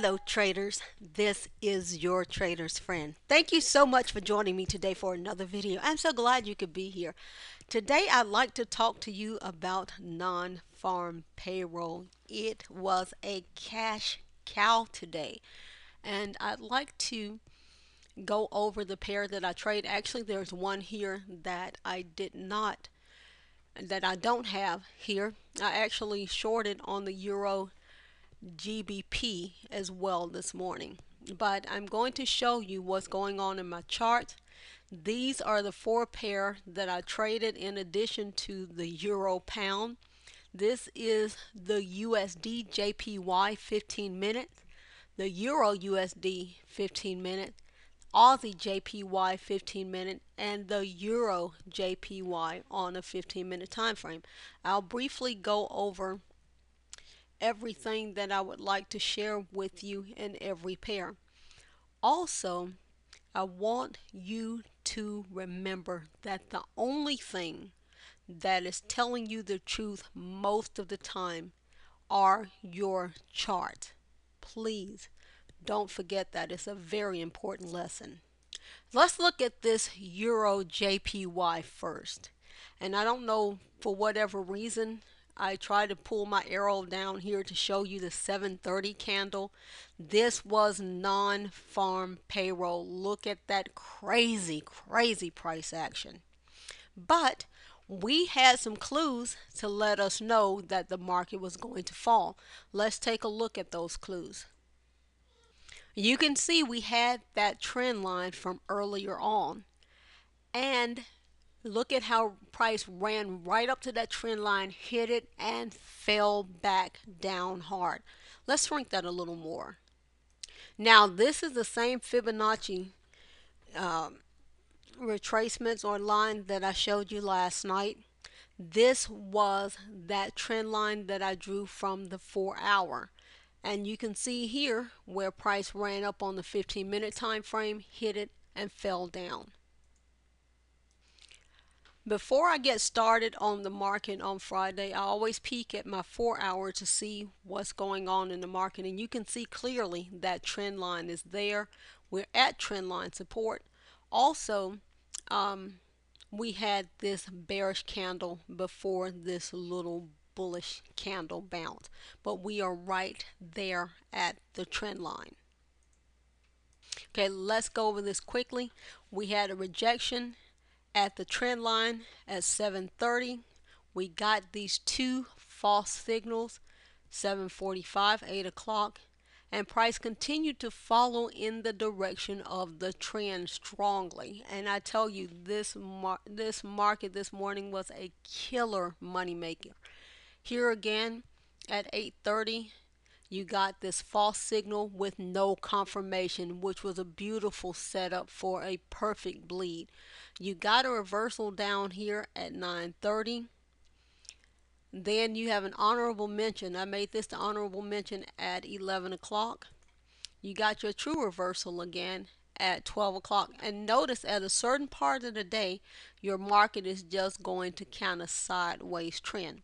Hello, traders. This is your trader's friend. Thank you so much for joining me today for another video. I'm so glad you could be here. Today, I'd like to talk to you about non-farm payroll. It was a cash cow today, and I'd like to go over the pair that I trade. Actually, there's one here that I don't have here. I actually shorted on the Euro GBP as well this morning. But I'm going to show you what's going on in my chart. These are the four pair that I traded in addition to the Euro Pound. This is the USD JPY 15 minutes, the Euro USD 15 minutes, Aussie JPY 15 minute, and the Euro JPY on a 15-minute time frame. I'll briefly go over everything that I would like to share with you in every pair. Also, I want you to remember that the only thing that is telling you the truth most of the time are your charts. Please don't forget that. It's a very important lesson. Let's look at this Euro JPY first. And I don't know, for whatever reason, I try to pull my arrow down here to show you the 730 candle. This was non-farm payroll. Look at that crazy, crazy price action. But we had some clues to let us know that the market was going to fall. Let's take a look at those clues. You can see we had that trend line from earlier on. And look at how price ran right up to that trend line, hit it, and fell back down hard. Let's shrink that a little more. Now, this is the same Fibonacci retracements or line that I showed you last night. This was that trend line that I drew from the 4-hour. And you can see here where price ran up on the 15-minute time frame, hit it, and fell down. Before I get started on the market on Friday, I always peek at my 4-hour to see what's going on in the market. And you can see clearly that trend line is there. We're at trend line support. Also, we had this bearish candle before this little bullish candle bounce. But we are right there at the trend line. Okay, let's go over this quickly. We had a rejection at the trend line at 7:30. We got these two false signals, 7:45, 8 o'clock, and price continued to follow in the direction of the trend strongly. And I tell you, this market this morning was a killer money maker. Here again at 8:30, you got this false signal with no confirmation, which was a beautiful setup for a perfect bleed. You got a reversal down here at 9:30. Then you have an honorable mention. I made this the honorable mention at 11 o'clock. You got your true reversal again at 12 o'clock. And notice at a certain part of the day, your market is just going to kind of sideways trend.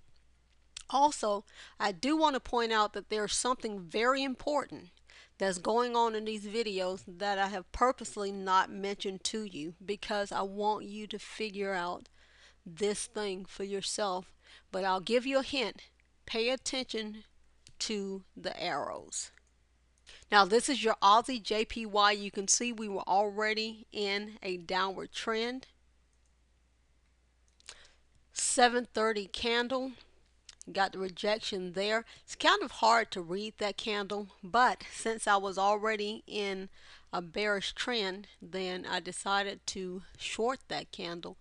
Also, I do want to point out that there's something very important that's going on in these videos that I have purposely not mentioned to you because I want you to figure out this thing for yourself. But I'll give you a hint. Pay attention to the arrows. Now, this is your Aussie JPY. You can see we were already in a downward trend. 7:30 candle. Got the rejection there. It's kind of hard to read that candle, but since I was already in a bearish trend, then I decided to short that candle.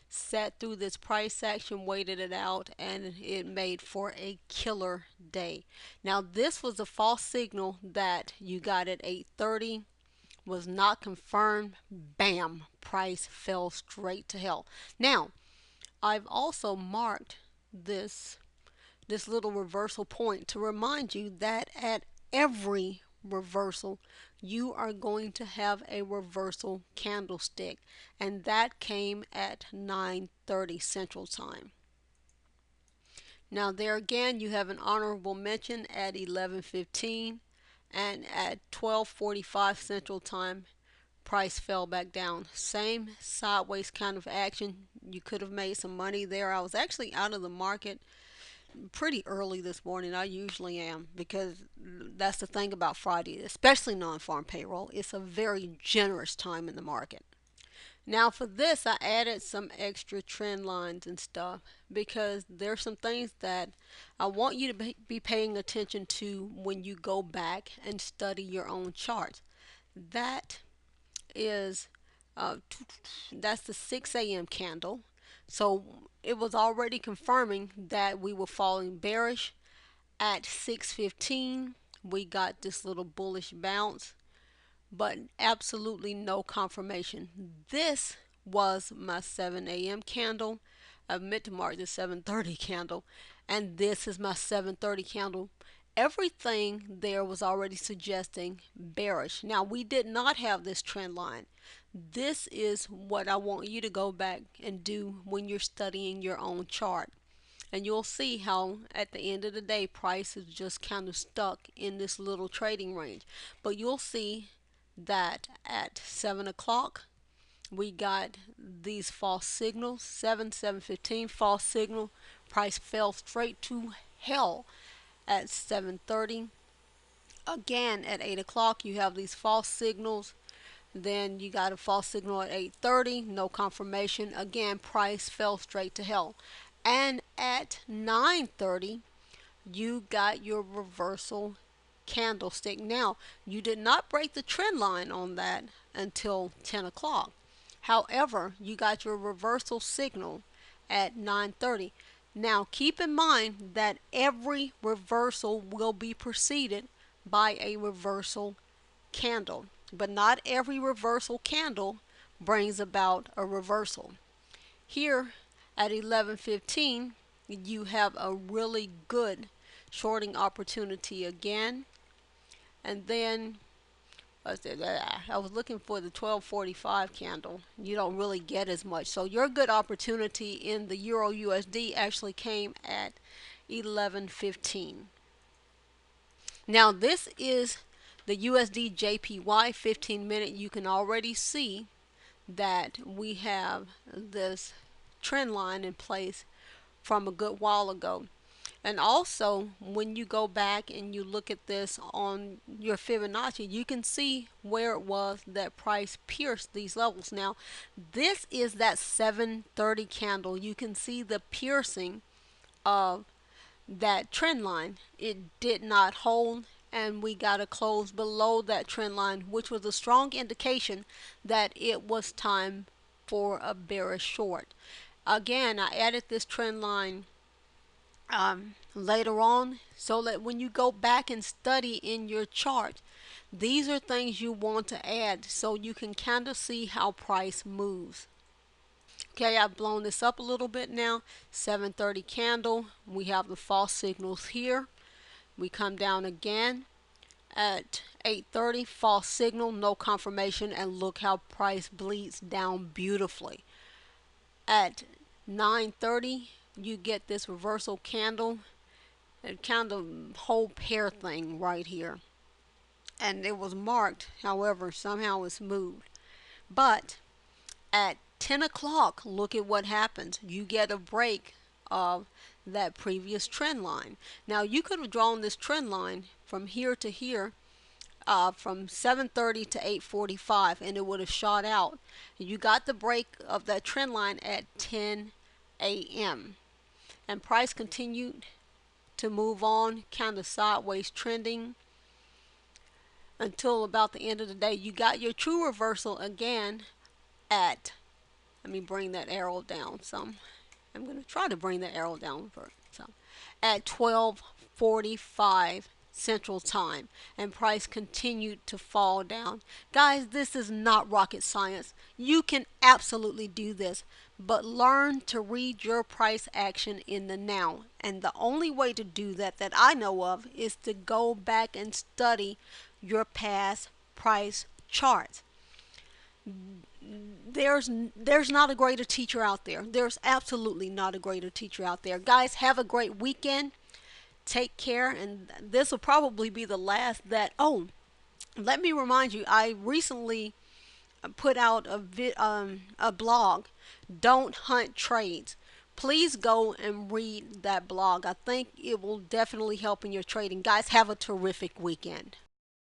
Sat through this price action, waited it out, and it made for a killer day. Now, this was a false signal that you got at 8:30. Was not confirmed. Bam! Price fell straight to hell. Now, I've also marked this little reversal point to remind you that at every reversal you are going to have a reversal candlestick, and that came at 9:30 Central Time. Now there again you have an honorable mention at 11:15, And at 12:45 Central Time, price fell back down. Same sideways kind of action. You could have made some money there. I was actually out of the market pretty early this morning. I usually am because that's the thing about Friday, especially non-farm payroll. It's a very generous time in the market. Now for this, I added some extra trend lines and stuff because there's some things that I want you to be paying attention to when you go back and study your own charts. That is, uh, that's the 6 a.m. candle. So it was already confirming that we were falling bearish. At 6:15, we got this little bullish bounce, but absolutely no confirmation. This was my 7 a.m. candle. I meant to mark the 7:30 candle, and this is my 7:30 candle. Everything there was already suggesting bearish. Now, we did not have this trend line. This is what I want you to go back and do when you're studying your own chart. And you'll see how at the end of the day price is just kind of stuck in this little trading range. But you'll see that at 7 o'clock we got these false signals. 7:15 false signal. Price fell straight to hell at 7:30. Again at 8 o'clock you have these false signals. Then you got a false signal at 8:30, no confirmation. Again, price fell straight to hell. And at 9:30, you got your reversal candlestick. Now, you did not break the trend line on that until 10 o'clock. However, you got your reversal signal at 9:30. Now, keep in mind that every reversal will be preceded by a reversal candle, but not every reversal candle brings about a reversal. Here at 11:15, you have a really good shorting opportunity again. And then I was looking for the 12:45 candle. You don't really get as much. So your good opportunity in the Euro USD actually came at 11:15. Now this is the USD JPY 15-minute. You can already see that we have this trend line in place from a good while ago. And also, when you go back and you look at this on your Fibonacci, you can see where it was that price pierced these levels. Now, this is that 7:30 candle. You can see the piercing of that trend line. It did not hold, and we got a close below that trend line, which was a strong indication that it was time for a bearish short. Again, I added this trend line later on so that when you go back and study in your chart, these are things you want to add so you can kind of see how price moves. Okay, I've blown this up a little bit now. 7:30 candle. We have the false signals here. We come down again at 8:30. False signal, no confirmation, and look how price bleeds down beautifully. At 9:30, you get this reversal candle, and kind of whole pair thing right here. And it was marked, however, somehow it's moved. But at 10 o'clock, look at what happens. You get a break of that previous trend line. Now, you could have drawn this trend line from here to here, from 7:30 to 8:45, and it would have shot out. You got the break of that trend line at 10 a.m. And price continued to move on, kind of sideways trending until about the end of the day. You got your true reversal again at, let me bring that arrow down some. I'm going to try to bring the arrow down for some. At 12:45 Central Time, and price continued to fall down. Guys, this is not rocket science. You can absolutely do this, but learn to read your price action in the now. And the only way to do that I know of is to go back and study your past price charts. There's not a greater teacher out there. There's absolutely not a greater teacher out there. Guys, have a great weekend. Take care, and this will probably be the last that. Oh, let me remind you, I recently put out a blog, Don't Hunt Trades. Please go and read that blog. I think it will definitely help in your trading. Guys, have a terrific weekend.